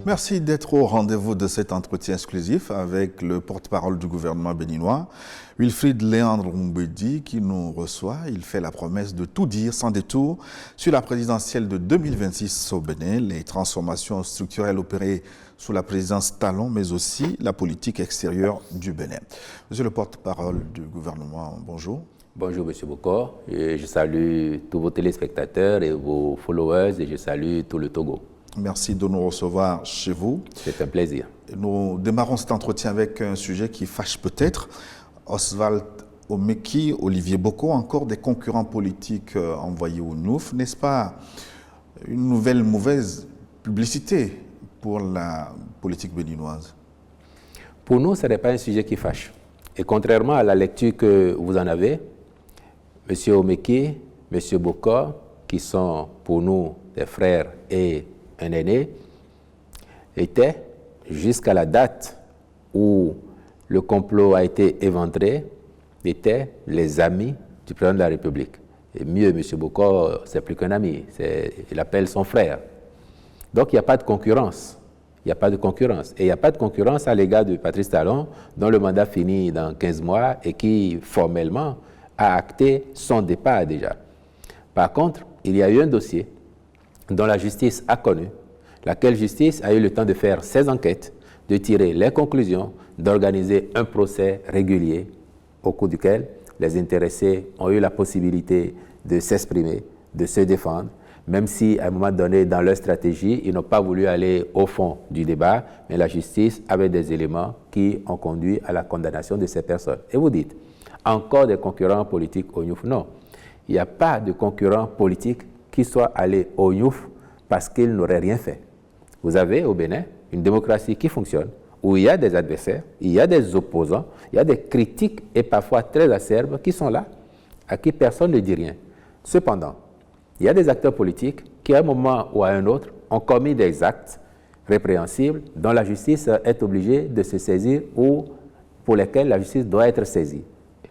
Merci d'être au rendez-vous de cet entretien exclusif avec le porte-parole du gouvernement béninois, Wilfrid Léandre Oumbédi, qui nous reçoit. Il fait la promesse de tout dire sans détour sur la présidentielle de 2026 au Bénin, les transformations structurelles opérées sous la présidence Talon, mais aussi la politique extérieure du Bénin. Monsieur le porte-parole du gouvernement, bonjour. Bonjour M. Bokor, et je salue tous vos téléspectateurs et vos followers et je salue tout le Togo. Merci de nous recevoir chez vous. C'est un plaisir. Nous démarrons cet entretien avec un sujet qui fâche peut-être. Oswald Omeki, Olivier Boko, encore des concurrents politiques envoyés au NOUF. N'est-ce pas une nouvelle mauvaise publicité pour la politique béninoise? Pour nous, ce n'est pas un sujet qui fâche. Et contrairement à la lecture que vous en avez, M. Omeki, M. Boko, qui sont pour nous des frères et un aîné, étaient, jusqu'à la date où le complot a été éventré, étaient les amis du président de la République. Et mieux, M. Boko, c'est plus qu'un ami, il appelle son frère. Donc il n'y a pas de concurrence. Il n'y a pas de concurrence. Et il n'y a pas de concurrence à l'égard de Patrice Talon, dont le mandat finit dans 15 mois et qui, formellement, a acté son départ déjà. Par contre, il y a eu un dossier dont la justice a connu, laquelle justice a eu le temps de faire ses enquêtes, de tirer les conclusions, d'organiser un procès régulier au cours duquel les intéressés ont eu la possibilité de s'exprimer, de se défendre, même si à un moment donné, dans leur stratégie, ils n'ont pas voulu aller au fond du débat, mais la justice avait des éléments qui ont conduit à la condamnation de ces personnes. Et vous dites, encore des concurrents politiques au NOUF? Non, il n'y a pas de concurrent politique qui soit allé au NOUF parce qu'il n'aurait rien fait. Vous avez au Bénin une démocratie qui fonctionne, où il y a des adversaires, il y a des opposants, il y a des critiques et parfois très acerbes qui sont là, à qui personne ne dit rien. Cependant, il y a des acteurs politiques qui, à un moment ou à un autre, ont commis des actes répréhensibles dont la justice est obligée de se saisir ou pour lesquels la justice doit être saisie.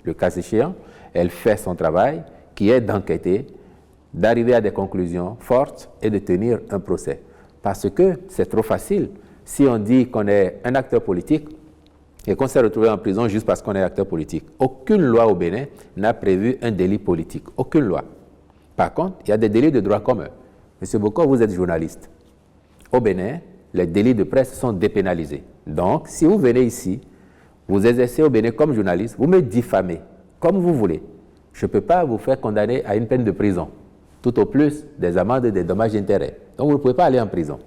Le cas échéant, elle fait son travail, qui est d'enquêter, d'arriver à des conclusions fortes et de tenir un procès. Parce que c'est trop facile. Si on dit qu'on est un acteur politique et qu'on s'est retrouvé en prison juste parce qu'on est acteur politique, aucune loi au Bénin n'a prévu un délit politique. Aucune loi. Par contre, il y a des délits de droit commun. Monsieur Boko, vous êtes journaliste. Au Bénin, les délits de presse sont dépénalisés. Donc, si vous venez ici, vous exercez au Bénin comme journaliste, vous me diffamez, comme vous voulez. Je ne peux pas vous faire condamner à une peine de prison. Tout au plus des amendes et des dommages d'intérêt. Donc vous ne pouvez pas aller en prison.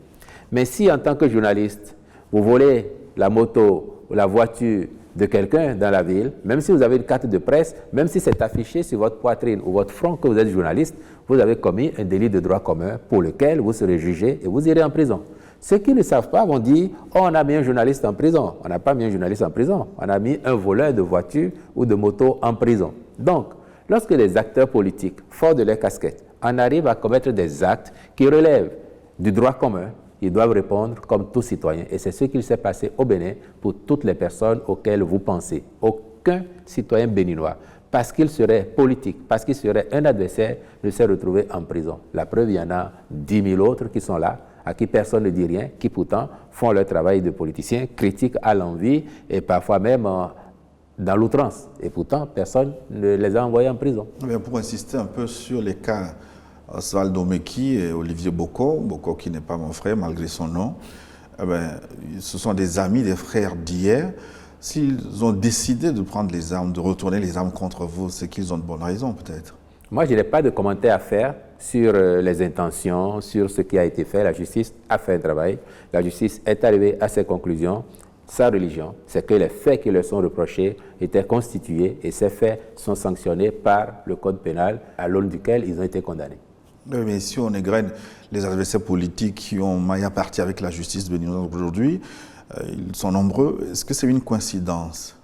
Mais si en tant que journaliste, vous volez la moto ou la voiture de quelqu'un dans la ville, même si vous avez une carte de presse, même si c'est affiché sur votre poitrine ou votre front que vous êtes journaliste, vous avez commis un délit de droit commun pour lequel vous serez jugé et vous irez en prison. Ceux qui ne savent pas vont dire « Oh, on a mis un journaliste en prison ». On n'a pas mis un journaliste en prison. On a mis un voleur de voiture ou de moto en prison. Donc, lorsque les acteurs politiques, forts de leur casquette, en arrivent à commettre des actes qui relèvent du droit commun, ils doivent répondre comme tout citoyen. Et c'est ce qu'il s'est passé au Bénin pour toutes les personnes auxquelles vous pensez. Aucun citoyen béninois, parce qu'il serait politique, parce qu'il serait un adversaire, ne s'est retrouvé en prison. La preuve, il y en a 10 000 autres qui sont là, à qui personne ne dit rien, qui pourtant font leur travail de politiciens, critiquent à l'envi et parfois même dans l'outrance. Et pourtant, personne ne les a envoyés en prison. Mais pour insister un peu sur les cas Oswald Omeki et Olivier Boko, Boko qui n'est pas mon frère malgré son nom, ce sont des amis, des frères d'hier. S'ils ont décidé de prendre les armes, de retourner les armes contre vous, c'est qu'ils ont de bonnes raisons peut-être. Moi, je n'ai pas de commentaire à faire sur les intentions, sur ce qui a été fait. La justice a fait un travail. La justice est arrivée à ses conclusions. Sa religion, c'est que les faits qui leur sont reprochés étaient constitués et ces faits sont sanctionnés par le code pénal à l'aune duquel ils ont été condamnés. Oui, mais si on égrène les adversaires politiques qui ont maille à partir avec la justice béninoise aujourd'hui, ils sont nombreux. Est-ce que c'est une coïncidence?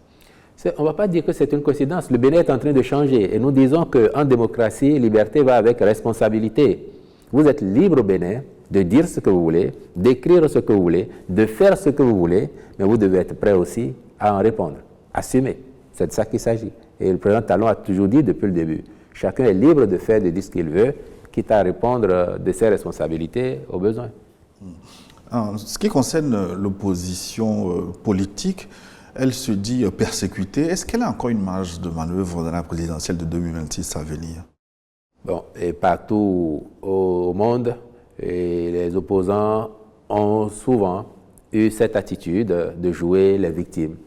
On ne va pas dire que c'est une coïncidence. Le Bénin est en train de changer et nous disons qu'en démocratie, liberté va avec responsabilité. Vous êtes libre au Bénin de dire ce que vous voulez, d'écrire ce que vous voulez, de faire ce que vous voulez, mais vous devez être prêt aussi à en répondre, assumer. C'est de ça qu'il s'agit. Et le président Talon a toujours dit depuis le début, chacun est libre de faire, de dire ce qu'il veut, quitte à répondre de ses responsabilités aux besoins. En ce qui concerne l'opposition politique, elle se dit persécutée. Est-ce qu'elle a encore une marge de manœuvre dans la présidentielle de 2026 à venir? Bon, et partout au monde, les opposants ont souvent eu cette attitude de jouer les victimes.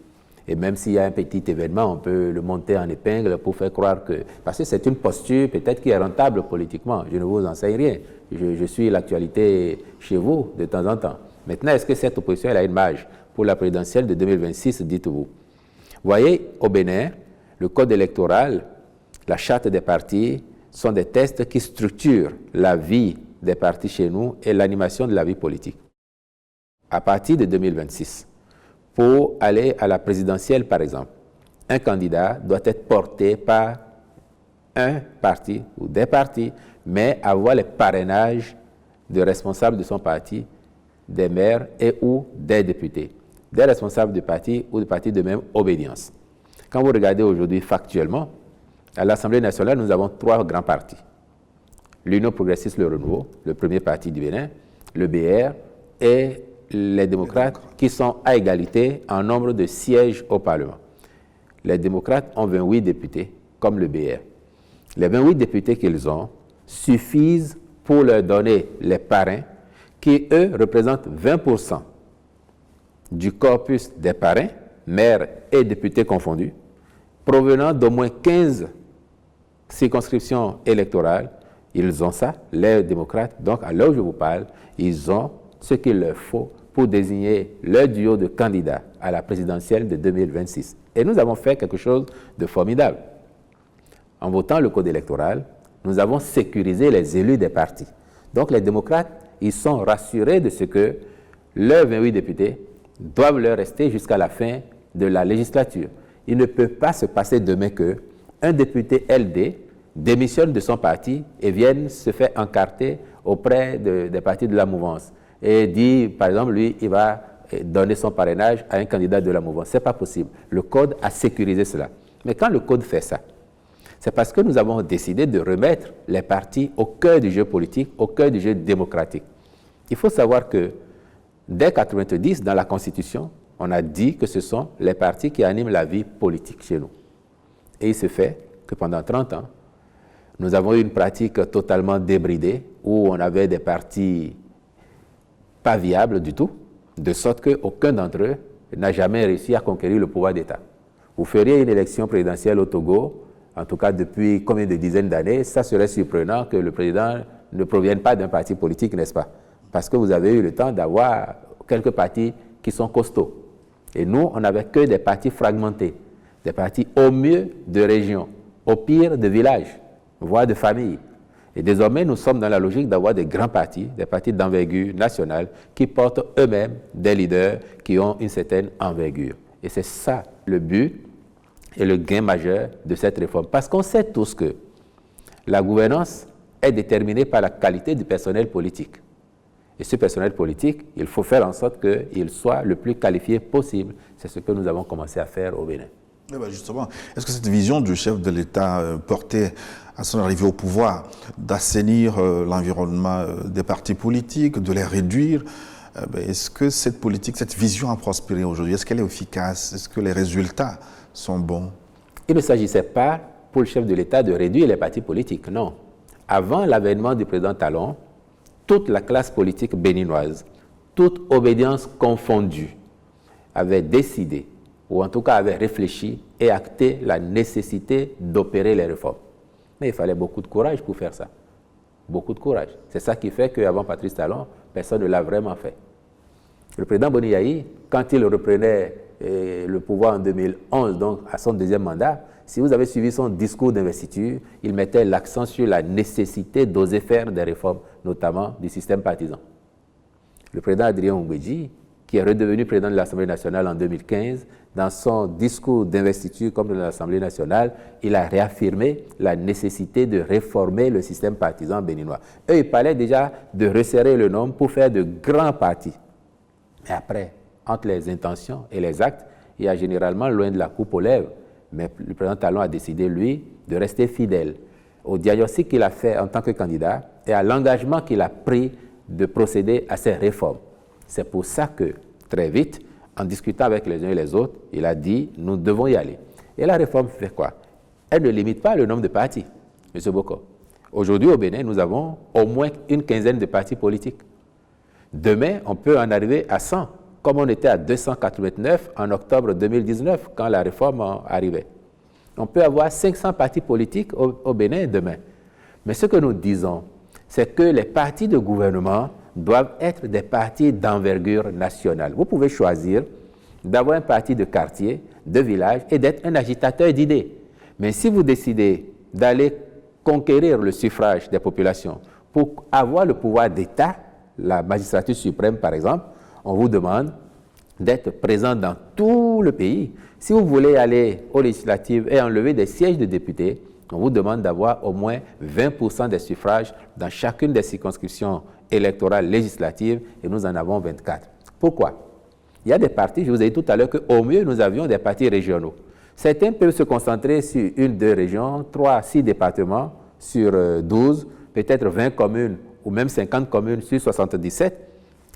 Et même s'il y a un petit événement, on peut le monter en épingle pour faire croire que... Parce que c'est une posture peut-être qui est rentable politiquement. Je ne vous enseigne rien. Je suis l'actualité chez vous de temps en temps. Maintenant, est-ce que cette opposition elle a une marge pour la présidentielle de 2026, dites-vous? Vous voyez, au Bénin, le code électoral, la charte des partis sont des textes qui structurent la vie des partis chez nous et l'animation de la vie politique. À partir de 2026, pour aller à la présidentielle, par exemple, un candidat doit être porté par un parti ou des partis, mais avoir les parrainages de responsables de son parti, des maires et ou des députés, des responsables de parti ou de partis de même obédience. Quand vous regardez aujourd'hui factuellement, à l'Assemblée nationale, nous avons 3 grands partis. L'Union progressiste, le Renouveau, le premier parti du Bénin, le BR et les démocrates qui sont à égalité en nombre de sièges au Parlement. Les démocrates ont 28 députés, comme le BR. Les 28 députés qu'ils ont suffisent pour leur donner les parrains qui, eux, représentent 20% du corpus des parrains, maires et députés confondus, provenant d'au moins 15 circonscriptions électorales. Ils ont ça, les démocrates. Donc, à l'heure où je vous parle, ils ont ce qu'il leur faut pour désigner leur duo de candidats à la présidentielle de 2026. Et nous avons fait quelque chose de formidable. En votant le code électoral, nous avons sécurisé les élus des partis. Donc les démocrates, ils sont rassurés de ce que leurs 28 députés doivent leur rester jusqu'à la fin de la législature. Il ne peut pas se passer demain qu'un député LD démissionne de son parti et vienne se faire encarter auprès des partis de la mouvance et dit, par exemple, lui, il va donner son parrainage à un candidat de la mouvance. Ce n'est pas possible. Le Code a sécurisé cela. Mais quand le Code fait ça, c'est parce que nous avons décidé de remettre les partis au cœur du jeu politique, au cœur du jeu démocratique. Il faut savoir que dès 1990, dans la Constitution, on a dit que ce sont les partis qui animent la vie politique chez nous. Et il se fait que pendant 30 ans, nous avons eu une pratique totalement débridée où on avait des partis pas viables du tout, de sorte qu'aucun d'entre eux n'a jamais réussi à conquérir le pouvoir d'État. Vous feriez une élection présidentielle au Togo, en tout cas depuis combien de dizaines d'années, ça serait surprenant que le président ne provienne pas d'un parti politique, n'est-ce pas? Parce que vous avez eu le temps d'avoir quelques partis qui sont costauds. Et nous, on n'avait que des partis fragmentés, des partis au mieux de régions, au pire de villages, voire de familles. Et désormais, nous sommes dans la logique d'avoir des grands partis, des partis d'envergure nationale, qui portent eux-mêmes des leaders qui ont une certaine envergure. Et c'est ça le but et le gain majeur de cette réforme. Parce qu'on sait tous que la gouvernance est déterminée par la qualité du personnel politique. Et ce personnel politique, il faut faire en sorte qu'il soit le plus qualifié possible. C'est ce que nous avons commencé à faire au Bénin. Eh bien justement, est-ce que cette vision du chef de l'État portée à son arrivée au pouvoir, d'assainir l'environnement des partis politiques, de les réduire, est-ce que cette politique, cette vision a prospéré aujourd'hui? Est-ce qu'elle est efficace? Est-ce que les résultats sont bons? Il ne s'agissait pas pour le chef de l'État de réduire les partis politiques, non. Avant l'avènement du président Talon, toute la classe politique béninoise, toute obédience confondue, avait décidé, ou en tout cas avait réfléchi et acté la nécessité d'opérer les réformes. Mais il fallait beaucoup de courage pour faire ça. Beaucoup de courage. C'est ça qui fait qu'avant Patrice Talon, personne ne l'a vraiment fait. Le président Boni Yayi, quand il reprenait le pouvoir en 2011, donc à son deuxième mandat, si vous avez suivi son discours d'investiture, il mettait l'accent sur la nécessité d'oser faire des réformes, notamment du système partisan. Le président Adrien Oumbeji, qui est redevenu président de l'Assemblée nationale en 2015, dans son discours d'investiture comme de l'Assemblée nationale, il a réaffirmé la nécessité de réformer le système partisan béninois. Eux, ils parlaient déjà de resserrer le nombre pour faire de grands partis. Mais après, entre les intentions et les actes, il y a généralement loin de la coupe aux lèvres. Mais le président Talon a décidé, lui, de rester fidèle au diagnostic qu'il a fait en tant que candidat et à l'engagement qu'il a pris de procéder à ces réformes. C'est pour ça que, très vite, en discutant avec les uns et les autres, il a dit, nous devons y aller. Et la réforme fait quoi? Elle ne limite pas le nombre de partis, M. Boko. Aujourd'hui, au Bénin, nous avons au moins une quinzaine de partis politiques. Demain, on peut en arriver à 100, comme on était à 289 en octobre 2019, quand la réforme arrivait. On peut avoir 500 partis politiques au Bénin demain. Mais ce que nous disons, c'est que les partis de gouvernement doivent être des partis d'envergure nationale. Vous pouvez choisir d'avoir un parti de quartier, de village et d'être un agitateur d'idées. Mais si vous décidez d'aller conquérir le suffrage des populations pour avoir le pouvoir d'État, la magistrature suprême par exemple, on vous demande d'être présent dans tout le pays. Si vous voulez aller aux législatives et enlever des sièges de députés, on vous demande d'avoir au moins 20% des suffrages dans chacune des circonscriptions électorales législatives et nous en avons 24. Pourquoi? Il y a des partis, je vous ai dit tout à l'heure qu'au mieux nous avions des partis régionaux. Certains peuvent se concentrer sur une, deux régions, 3, 6 départements sur 12, peut-être 20 communes ou même 50 communes sur 77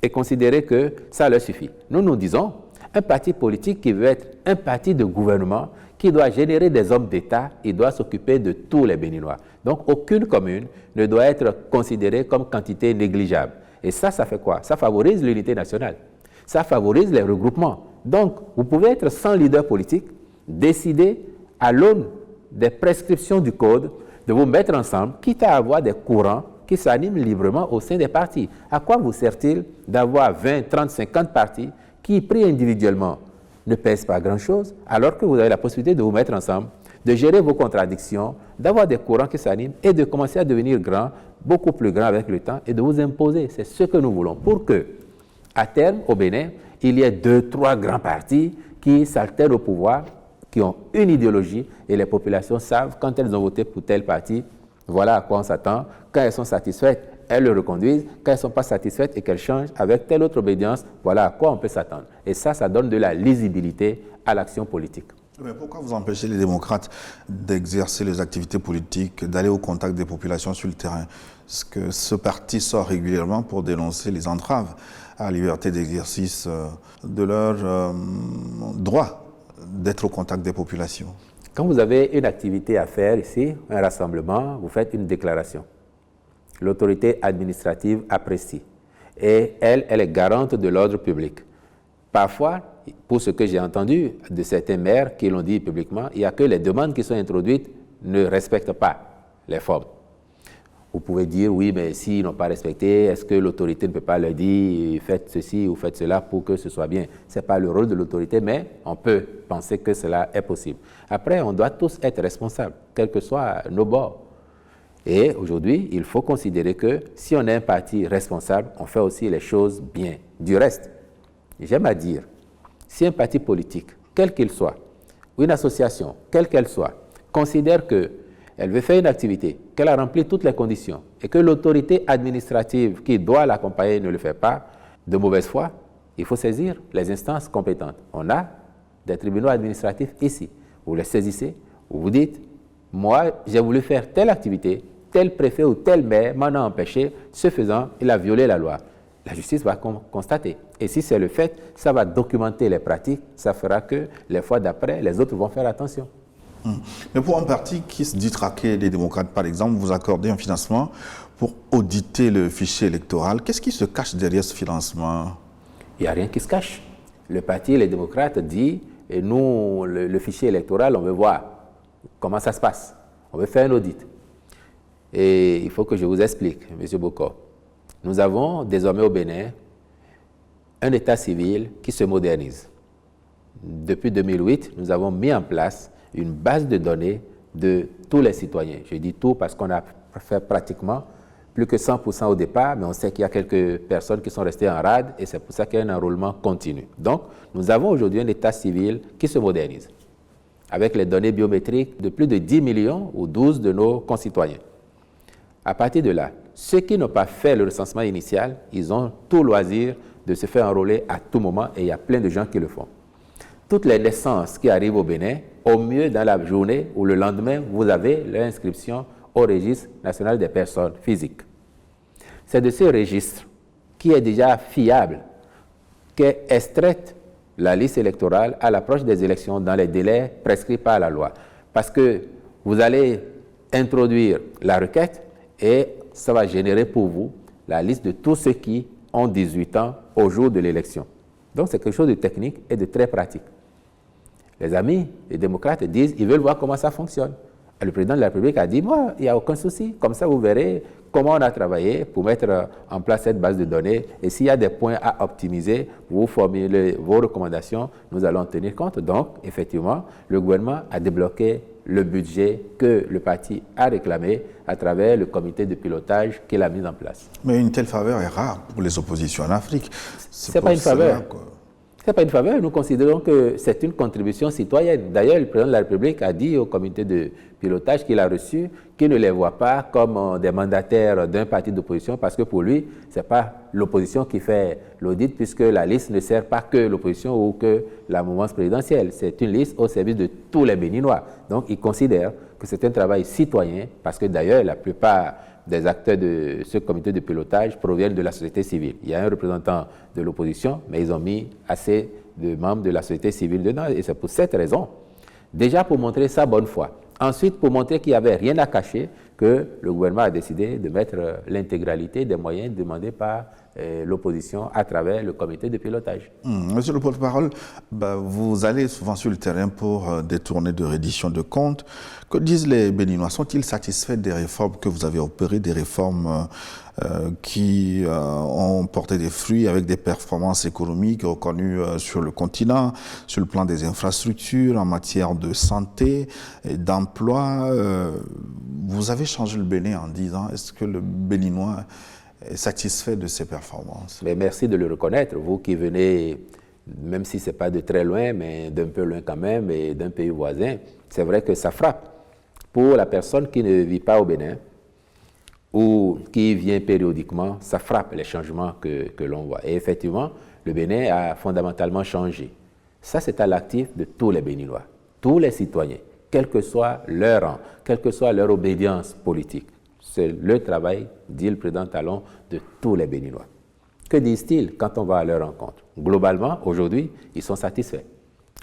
et considérer que ça leur suffit. Nous disons, un parti politique qui veut être un parti de gouvernement, qui doit générer des hommes d'État, il doit s'occuper de tous les Béninois. Donc, aucune commune ne doit être considérée comme quantité négligeable. Et ça fait quoi? Ça favorise l'unité nationale. Ça favorise les regroupements. Donc, vous pouvez être sans leader politique, décider à l'aune des prescriptions du code de vous mettre ensemble, quitte à avoir des courants qui s'animent librement au sein des partis. À quoi vous sert-il d'avoir 20, 30, 50 partis qui, pris individuellement, ne pèsent pas grand-chose, alors que vous avez la possibilité de vous mettre ensemble, de gérer vos contradictions, d'avoir des courants qui s'animent et de commencer à devenir grand, beaucoup plus grand avec le temps et de vous imposer. C'est ce que nous voulons pour que, à terme, au Bénin, il y ait 2, 3 grands partis qui s'altèrent au pouvoir, qui ont une idéologie et les populations savent quand elles ont voté pour tel parti, voilà à quoi on s'attend. Quand elles sont satisfaites, elles le reconduisent. Quand elles ne sont pas satisfaites et qu'elles changent avec telle autre obédience, voilà à quoi on peut s'attendre. Et ça donne de la lisibilité à l'action politique. Mais pourquoi vous empêchez les démocrates d'exercer les activités politiques, d'aller au contact des populations sur le terrain? Parce que ce parti sort régulièrement pour dénoncer les entraves à la liberté d'exercice de leur droit d'être au contact des populations. Quand vous avez une activité à faire ici, un rassemblement, vous faites une déclaration. L'autorité administrative apprécie. Et elle est garante de l'ordre public. Parfois, pour ce que j'ai entendu de certains maires qui l'ont dit publiquement, il n'y a que les demandes qui sont introduites ne respectent pas les formes. Vous pouvez dire, oui, mais s'ils n'ont pas respecté, est-ce que l'autorité ne peut pas leur dire, faites ceci ou faites cela pour que ce soit bien? Ce n'est pas le rôle de l'autorité, mais on peut penser que cela est possible. Après, on doit tous être responsables, quels que soient nos bords. Et aujourd'hui, il faut considérer que si on est un parti responsable, on fait aussi les choses bien. Du reste, j'aime à dire, si un parti politique, quel qu'il soit, ou une association, quelle qu'elle soit, considère qu'elle veut faire une activité, qu'elle a rempli toutes les conditions, et que l'autorité administrative qui doit l'accompagner ne le fait pas, de mauvaise foi, il faut saisir les instances compétentes. On a des tribunaux administratifs ici. Vous les saisissez, vous vous dites, moi, j'ai voulu faire telle activité, tel préfet ou tel maire m'en a empêché, ce faisant, il a violé la loi. La justice va constater. Et si c'est le fait, ça va documenter les pratiques, ça fera que les fois d'après, les autres vont faire attention. Mais pour un parti qui se dit traquer les démocrates, par exemple, vous accordez un financement pour auditer le fichier électoral. Qu'est-ce qui se cache derrière ce financement? Il n'y a rien qui se cache. Le parti Les Démocrates dit, et nous, le fichier électoral, on veut voir comment ça se passe. On veut faire un audit. Et il faut que je vous explique, M. Boko. Nous avons désormais au Bénin un état civil qui se modernise. Depuis 2008, nous avons mis en place une base de données de tous les citoyens. Je dis tout parce qu'on a fait pratiquement plus que 100% au départ, mais on sait qu'il y a quelques personnes qui sont restées en rade et c'est pour ça qu'il y a un enrôlement continu. Donc, nous avons aujourd'hui un état civil qui se modernise avec les données biométriques de plus de 10 millions ou 12 de nos concitoyens. À partir de là, ceux qui n'ont pas fait le recensement initial, ils ont tout loisir de se faire enrôler à tout moment et il y a plein de gens qui le font. Toutes les naissances qui arrivent au Bénin, au mieux dans la journée ou le lendemain, vous avez l'inscription au registre national des personnes physiques. C'est de ce registre qui est déjà fiable qu'est extraite la liste électorale à l'approche des élections dans les délais prescrits par la loi. Parce que vous allez introduire la requête et ça va générer pour vous la liste de tous ceux qui ont 18 ans au jour de l'élection. Donc c'est quelque chose de technique et de très pratique. Les amis, les démocrates disent ils veulent voir comment ça fonctionne. Et le président de la République a dit, moi, il n'y a aucun souci. Comme ça, vous verrez comment on a travaillé pour mettre en place cette base de données. Et s'il y a des points à optimiser, vous formulez vos recommandations, nous allons en tenir compte. Donc, effectivement, le gouvernement a débloqué le budget que le parti a réclamé à travers le comité de pilotage qu'il a mis en place. Mais une telle faveur est rare pour les oppositions en Afrique. Ce n'est pas une faveur. Ce n'est pas une faveur, nous considérons que c'est une contribution citoyenne. D'ailleurs, le président de la République a dit au comité de pilotage qu'il a reçu qu'il ne les voit pas comme des mandataires d'un parti d'opposition parce que pour lui, ce n'est pas l'opposition qui fait l'audit puisque la liste ne sert pas que l'opposition ou que la mouvance présidentielle. C'est une liste au service de tous les Béninois. Donc, il considère que c'est un travail citoyen parce que d'ailleurs, la plupart des acteurs de ce comité de pilotage proviennent de la société civile. Il y a un représentant de l'opposition, mais ils ont mis assez de membres de la société civile dedans, et c'est pour cette raison. Déjà pour montrer sa bonne foi. Ensuite, pour montrer qu'il n'y avait rien à cacher, que le gouvernement a décidé de mettre l'intégralité des moyens demandés par l'opposition à travers le comité de pilotage. Monsieur le porte-parole, vous allez souvent sur le terrain pour des tournées de reddition de comptes. Que disent les Béninois? Sont-ils satisfaits des réformes que vous avez opérées, des réformes qui ont porté des fruits avec des performances économiques reconnues sur le continent, sur le plan des infrastructures, en matière de santé et d'emploi? Vous avez changé le Bénin en disant, est-ce que le Béninois est satisfait de ces performances? Mais merci de le reconnaître, vous qui venez, même si ce n'est pas de très loin, mais d'un peu loin quand même, et d'un pays voisin, c'est vrai que ça frappe. Pour la personne qui ne vit pas au Bénin, ou qui vient périodiquement, ça frappe les changements que l'on voit. Et effectivement, le Bénin a fondamentalement changé. Ça, c'est à l'actif de tous les Béninois, tous les citoyens, quel que soit leur rang, quelle que soit leur obédience politique. C'est le travail, dit le président Talon, de tous les Béninois. Que disent-ils quand on va à leur rencontre? Globalement, aujourd'hui, ils sont satisfaits.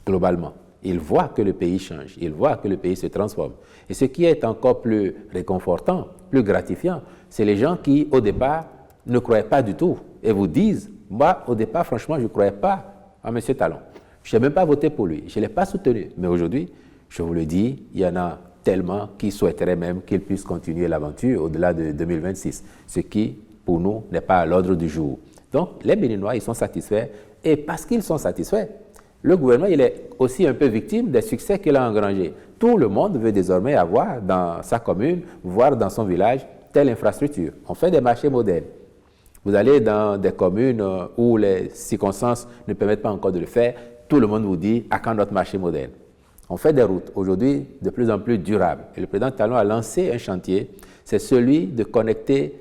Globalement. Ils voient que le pays change, ils voient que le pays se transforme. Et ce qui est encore plus réconfortant, plus gratifiant, c'est les gens qui, au départ, ne croyaient pas du tout et vous disent, moi, au départ, franchement, je ne croyais pas à M. Talon. Je n'ai même pas voté pour lui, je ne l'ai pas soutenu. Mais aujourd'hui, je vous le dis, il y en a tellement qui souhaiteraient même qu'il puisse continuer l'aventure au-delà de 2026, ce qui, pour nous, n'est pas à l'ordre du jour. Donc, les Béninois, ils sont satisfaits, et parce qu'ils sont satisfaits, le gouvernement, il est aussi un peu victime des succès qu'il a engrangés. Tout le monde veut désormais avoir dans sa commune, voire dans son village, telle infrastructure. On fait des marchés modernes. Vous allez dans des communes où les circonstances ne permettent pas encore de le faire, tout le monde vous dit, à quand notre marché moderne? On fait des routes, aujourd'hui, de plus en plus durables. Et le président Talon a lancé un chantier, c'est celui de connecter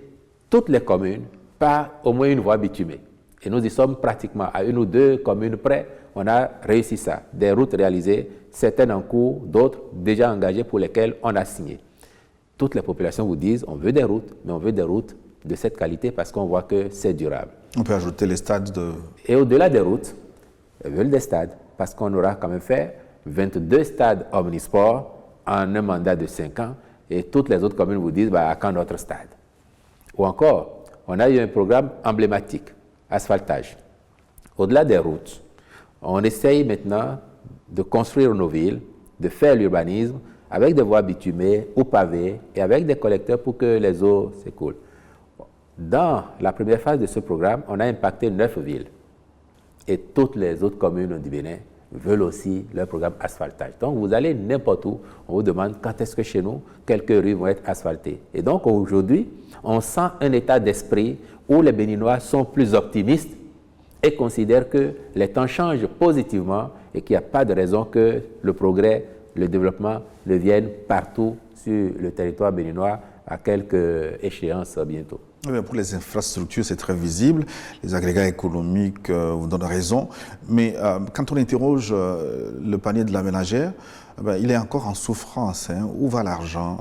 toutes les communes par au moins une voie bitumée. Et nous y sommes pratiquement à une ou deux communes près. On a réussi ça. Des routes réalisées, certaines en cours, d'autres déjà engagées pour lesquelles on a signé. Toutes les populations vous disent, on veut des routes, mais on veut des routes de cette qualité parce qu'on voit que c'est durable. On peut ajouter les stades de... Et au-delà des routes, ils veulent des stades parce qu'on aura quand même fait 22 stades omnisports en un mandat de 5 ans et toutes les autres communes vous disent, à quand notre stade? Ou encore, on a eu un programme emblématique, asphaltage. Au-delà des routes, on essaye maintenant de construire nos villes, de faire l'urbanisme avec des voies bitumées ou pavées et avec des collecteurs pour que les eaux s'écoulent. Dans la première phase de ce programme, on a impacté 9 villes. Et toutes les autres communes du Bénin veulent aussi leur programme asphaltage. Donc vous allez n'importe où, on vous demande quand est-ce que chez nous, quelques rues vont être asphaltées. Et donc aujourd'hui, on sent un état d'esprit où les Béninois sont plus optimistes et considèrent que les temps changent positivement et qu'il n'y a pas de raison que le progrès, le développement ne viennent partout sur le territoire béninois à quelques échéances bientôt. Pour les infrastructures, c'est très visible. Les agrégats économiques vous donnent raison. Mais quand on interroge le panier de la ménagère, il est encore en souffrance. Où va l'argent?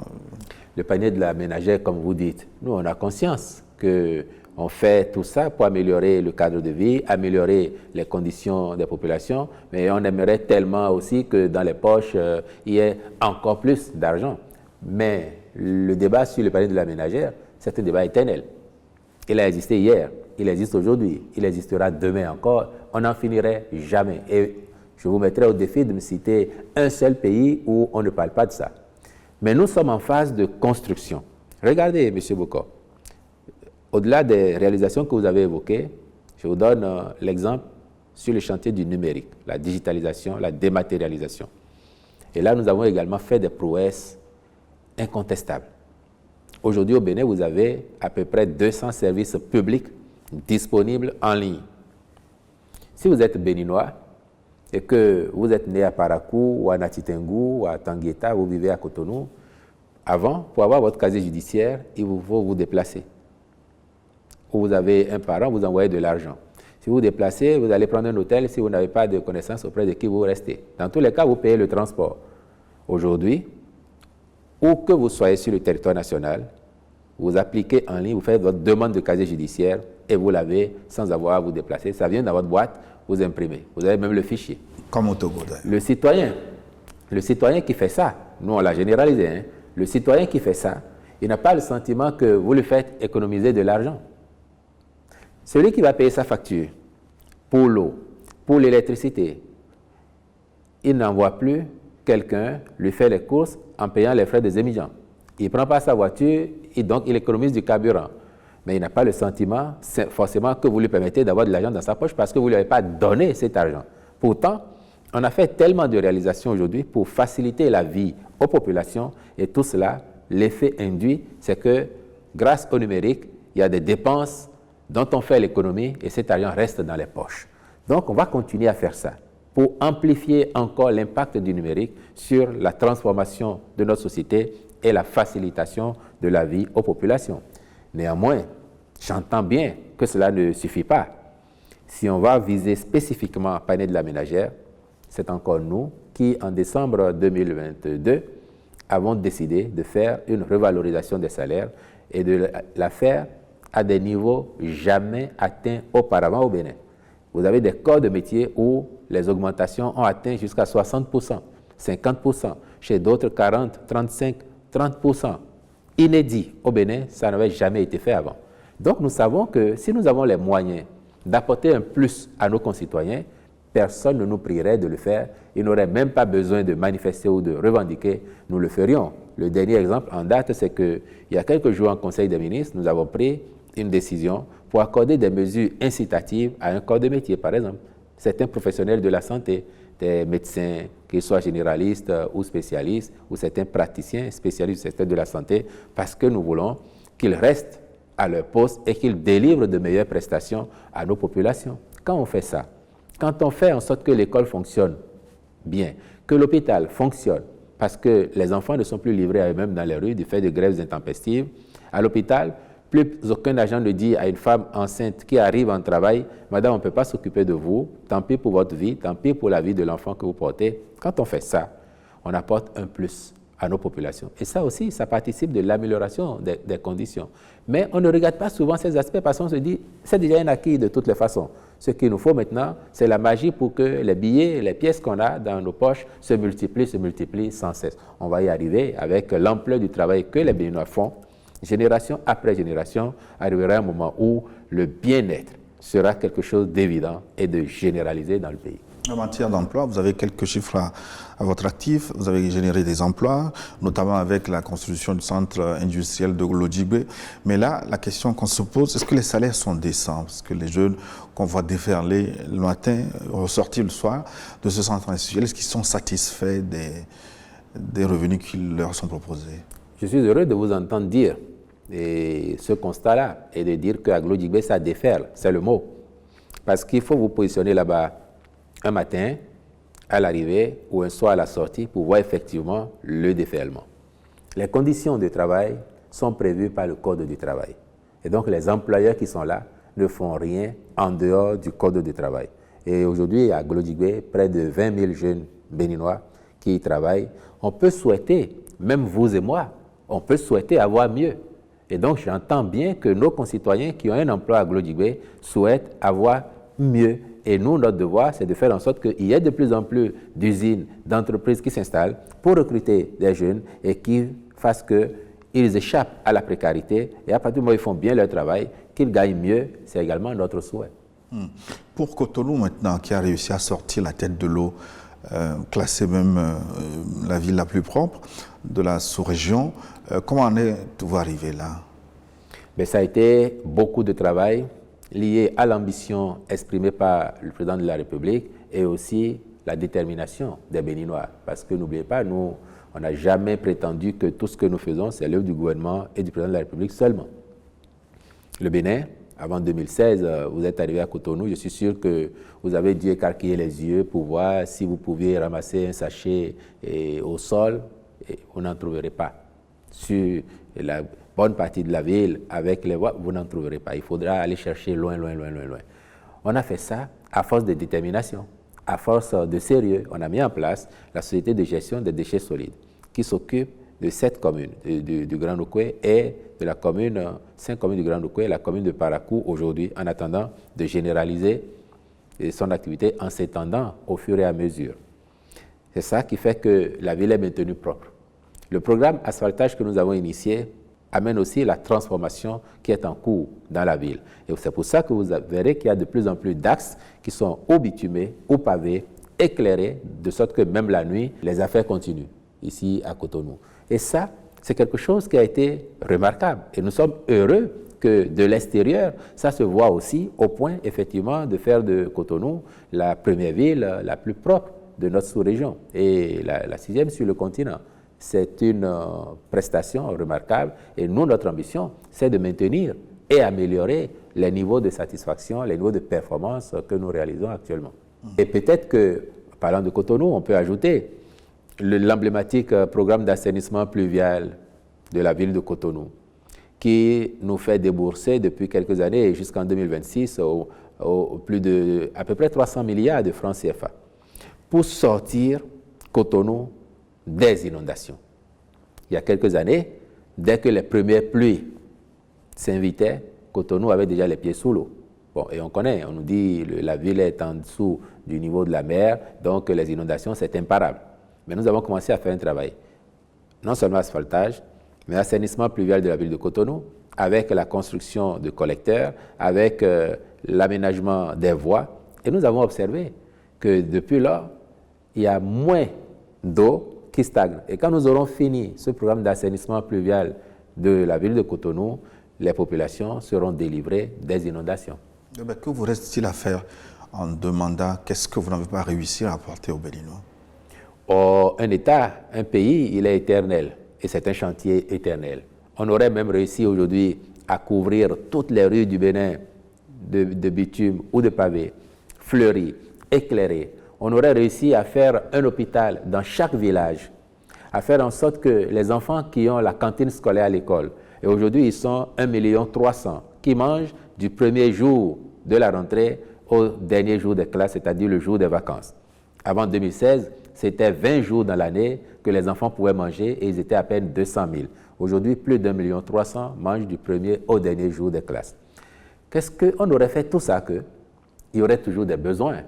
Le panier de la ménagère, comme vous dites, nous, on a conscience qu'on On fait tout ça pour améliorer le cadre de vie, améliorer les conditions des populations, mais on aimerait tellement aussi que dans les poches, il y ait encore plus d'argent. Mais le débat sur le panier de la ménagère, c'est un débat éternel. Il a existé hier, il existe aujourd'hui, il existera demain encore, on n'en finirait jamais. Et je vous mettrai au défi de me citer un seul pays où on ne parle pas de ça. Mais nous sommes en phase de construction. Regardez, M. Boko, au-delà des réalisations que vous avez évoquées, je vous donne l'exemple sur le chantier du numérique, la digitalisation, la dématérialisation. Et là, nous avons également fait des prouesses incontestables. Aujourd'hui, au Bénin, vous avez à peu près 200 services publics disponibles en ligne. Si vous êtes béninois et que vous êtes né à Parakou ou à Natitengu ou à Tangueta, vous vivez à Cotonou, avant, pour avoir votre casier judiciaire, il vous faut vous déplacer. Ou vous avez un parent, vous envoyez de l'argent. Si vous vous déplacez, vous allez prendre un hôtel si vous n'avez pas de connaissances auprès de qui vous restez. Dans tous les cas, vous payez le transport. Aujourd'hui, où que vous soyez sur le territoire national, vous appliquez en ligne, vous faites votre demande de casier judiciaire et vous l'avez sans avoir à vous déplacer. Ça vient dans votre boîte, vous imprimez. Vous avez même le fichier. Comme au Togo, d'ailleurs. Le citoyen qui fait ça, nous on l'a généralisé, hein, le citoyen qui fait ça, il n'a pas le sentiment que vous lui faites économiser de l'argent. Celui qui va payer sa facture pour l'eau, pour l'électricité, il n'envoie plus quelqu'un lui faire les courses en payant les frais des émigrants. Il ne prend pas sa voiture et donc il économise du carburant. Mais il n'a pas le sentiment forcément que vous lui permettez d'avoir de l'argent dans sa poche parce que vous ne lui avez pas donné cet argent. Pourtant, on a fait tellement de réalisations aujourd'hui pour faciliter la vie aux populations et tout cela, l'effet induit, c'est que grâce au numérique, il y a des dépenses dont on fait l'économie et cet argent reste dans les poches. Donc, on va continuer à faire ça pour amplifier encore l'impact du numérique sur la transformation de notre société et la facilitation de la vie aux populations. Néanmoins, j'entends bien que cela ne suffit pas. Si on va viser spécifiquement le panier de la ménagère, c'est encore nous qui, en décembre 2022, avons décidé de faire une revalorisation des salaires et de la faire à des niveaux jamais atteints auparavant au Bénin. Vous avez des corps de métier où les augmentations ont atteint jusqu'à 60%, 50%, chez d'autres 40, 35, 30%. Inédit au Bénin, ça n'avait jamais été fait avant. Donc nous savons que si nous avons les moyens d'apporter un plus à nos concitoyens, personne ne nous prierait de le faire. Il n'aurait même pas besoin de manifester ou de revendiquer, nous le ferions. Le dernier exemple en date, c'est qu'il y a quelques jours en Conseil des ministres, nous avons pris une décision pour accorder des mesures incitatives à un corps de métier, par exemple. Certains professionnels de la santé, des médecins, qu'ils soient généralistes ou spécialistes, ou certains praticiens spécialistes du secteur de la santé, parce que nous voulons qu'ils restent à leur poste et qu'ils délivrent de meilleures prestations à nos populations. Quand on fait ça, quand on fait en sorte que l'école fonctionne bien, que l'hôpital fonctionne, parce que les enfants ne sont plus livrés à eux-mêmes dans les rues du fait de grèves intempestives, à l'hôpital, plus aucun agent ne dit à une femme enceinte qui arrive en travail, « Madame, on ne peut pas s'occuper de vous, tant pis pour votre vie, tant pis pour la vie de l'enfant que vous portez. » Quand on fait ça, on apporte un plus à nos populations. Et ça aussi, ça participe de l'amélioration des conditions. Mais on ne regarde pas souvent ces aspects parce qu'on se dit, c'est déjà un acquis de toutes les façons. Ce qu'il nous faut maintenant, c'est la magie pour que les billets, les pièces qu'on a dans nos poches se multiplient sans cesse. On va y arriver avec l'ampleur du travail que les Béninois font. Génération après génération, arrivera un moment où le bien-être sera quelque chose d'évident et de généralisé dans le pays. En matière d'emploi, vous avez quelques chiffres à votre actif. Vous avez généré des emplois, notamment avec la construction du centre industriel de Glodjibé. Mais là, la question qu'on se pose, est-ce que les salaires sont décents? Parce que les jeunes qu'on voit déferler le matin, ressortir le soir de ce centre industriel, est-ce qu'ils sont satisfaits des revenus qui leur sont proposés? Je suis heureux de vous entendre dire ce constat-là et de dire qu'à Glodjibé, ça déferle, c'est le mot. Parce qu'il faut vous positionner là-bas un matin, à l'arrivée ou un soir à la sortie pour voir effectivement le déferlement. Les conditions de travail sont prévues par le Code du travail. Et donc les employeurs qui sont là ne font rien en dehors du Code du travail. Et aujourd'hui, à Glodjibé, près de 20 000 jeunes béninois qui y travaillent. On peut souhaiter, même vous et moi, on peut souhaiter avoir mieux. Et donc, j'entends bien que nos concitoyens qui ont un emploi à Glodjibé souhaitent avoir mieux. Et nous, notre devoir, c'est de faire en sorte qu'il y ait de plus en plus d'usines, d'entreprises qui s'installent pour recruter des jeunes et qui fassent qu'ils échappent à la précarité. Et à partir du moment où ils font bien leur travail, qu'ils gagnent mieux, c'est également notre souhait. Pour Cotonou, maintenant, qui a réussi à sortir la tête de l'eau, classée même la ville la plus propre de la sous-région, comment en êtes-vous arrivé là? Mais ça a été beaucoup de travail lié à l'ambition exprimée par le président de la République et aussi la détermination des Béninois. Parce que n'oubliez pas, nous, on n'a jamais prétendu que tout ce que nous faisons, c'est l'œuvre du gouvernement et du président de la République seulement. Le Bénin, avant 2016, vous êtes arrivé à Cotonou, je suis sûr que vous avez dû écarquiller les yeux pour voir si vous pouviez ramasser un sachet au sol, et vous n'en trouverez pas. Sur la bonne partie de la ville, avec les voies, vous n'en trouverez pas. Il faudra aller chercher loin, loin, loin, loin, loin. On a fait ça à force de détermination, à force de sérieux. On a mis en place la société de gestion des déchets solides qui s'occupe de 7 communes du Grand Oukoué et de la commune, 5 communes du Grand Oukoué et la commune de Parakou aujourd'hui, en attendant de généraliser son activité en s'étendant au fur et à mesure. C'est ça qui fait que la ville est maintenue propre. Le programme asphaltage que nous avons initié amène aussi la transformation qui est en cours dans la ville. Et c'est pour ça que vous verrez qu'il y a de plus en plus d'axes qui sont ou bitumés, ou pavés, éclairés, de sorte que même la nuit, les affaires continuent ici à Cotonou. Et ça, c'est quelque chose qui a été remarquable. Et nous sommes heureux que de l'extérieur, ça se voit aussi au point, effectivement, de faire de Cotonou la première ville la plus propre de notre sous-région et la 6e sur le continent. C'est une prestation remarquable et nous, notre ambition, c'est de maintenir et améliorer les niveaux de satisfaction, les niveaux de performance que nous réalisons actuellement. Et peut-être que, parlant de Cotonou, on peut ajouter l'emblématique programme d'assainissement pluvial de la ville de Cotonou, qui nous fait débourser depuis quelques années jusqu'en 2026 à peu près 300 milliards de francs CFA pour sortir Cotonou des inondations. Il y a quelques années, dès que les premières pluies s'invitaient, Cotonou avait déjà les pieds sous l'eau. Bon, et on connaît, on nous dit que la ville est en dessous du niveau de la mer, donc les inondations, c'est imparable. Mais nous avons commencé à faire un travail, non seulement asphaltage, mais assainissement pluvial de la ville de Cotonou, avec la construction de collecteurs, avec l'aménagement des voies. Et nous avons observé que depuis lors, il y a moins d'eau qui stagne. Et quand nous aurons fini ce programme d'assainissement pluvial de la ville de Cotonou, les populations seront délivrées des inondations. Que vous reste-t-il à faire en demandant qu'est-ce que vous n'avez pas réussi à apporter aux Béninois? Un État, un pays, il est éternel et c'est un chantier éternel. On aurait même réussi aujourd'hui à couvrir toutes les rues du Bénin de bitume ou de pavés, fleuries, éclairées. On aurait réussi à faire un hôpital dans chaque village, à faire en sorte que les enfants qui ont la cantine scolaire à l'école, et aujourd'hui ils sont 1,3 million, qui mangent du premier jour de la rentrée au dernier jour des classes, c'est-à-dire le jour des vacances. Avant 2016, c'était 20 jours dans l'année que les enfants pouvaient manger et ils étaient à peine 200 000. Aujourd'hui, plus d'1,3 million mangent du premier au dernier jour des classes. Qu'est-ce qu'on aurait fait tout ça qu'il y aurait toujours des besoins?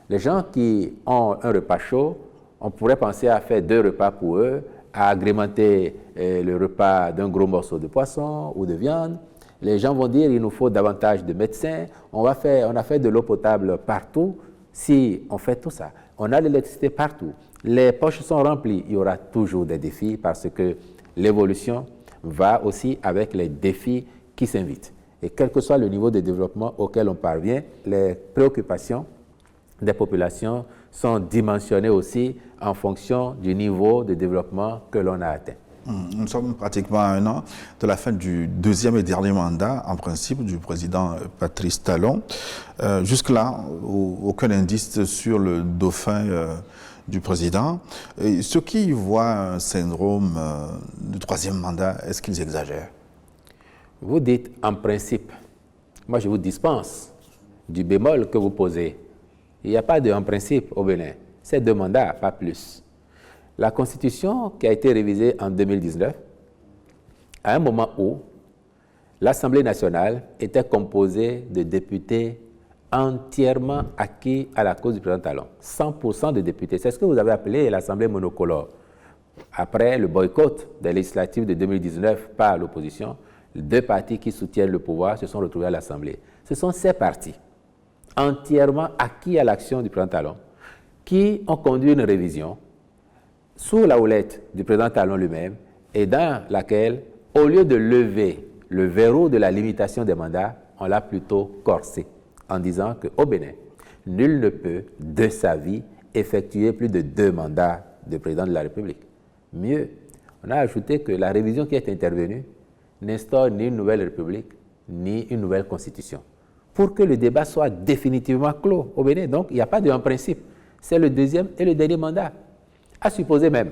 Les gens qui ont un repas chaud, on pourrait penser à faire 2 repas pour eux, à agrémenter le repas d'un gros morceau de poisson ou de viande. Les gens vont dire qu'il nous faut davantage de médecins. On a fait de l'eau potable partout. Si on fait tout ça, on a l'électricité partout. Les poches sont remplies. Il y aura toujours des défis parce que l'évolution va aussi avec les défis qui s'invitent. Et quel que soit le niveau de développement auquel on parvient, les préoccupations des populations sont dimensionnées aussi en fonction du niveau de développement que l'on a atteint. Nous sommes pratiquement à 1 an de la fin du 2e et dernier mandat, en principe, du président Patrice Talon. Jusque-là, aucun indice sur le dauphin du président. Et ceux qui voient un syndrome du 3e mandat, est-ce qu'ils exagèrent? Vous dites en principe. Moi, je vous dispense du bémol que vous posez. Il n'y a pas de en principe au Bénin. C'est 2 mandats, pas plus. La Constitution qui a été révisée en 2019, à un moment où l'Assemblée nationale était composée de députés entièrement acquis à la cause du président Talon. 100% de députés. C'est ce que vous avez appelé l'Assemblée monocolore. Après le boycott des législatives de 2019 par l'opposition, les deux partis qui soutiennent le pouvoir se sont retrouvés à l'Assemblée. Ce sont ces partis, entièrement acquis à l'action du président Talon, qui ont conduit une révision sous la houlette du président Talon lui-même et dans laquelle, au lieu de lever le verrou de la limitation des mandats, on l'a plutôt corsé en disant qu'au Bénin, nul ne peut, de sa vie, effectuer plus de 2 mandats de président de la République. Mieux, on a ajouté que la révision qui est intervenue n'instaure ni une nouvelle République, ni une nouvelle Constitution, pour que le débat soit définitivement clos au Bénin. Donc, il n'y a pas de principe. C'est le 2e et le dernier mandat. À supposer même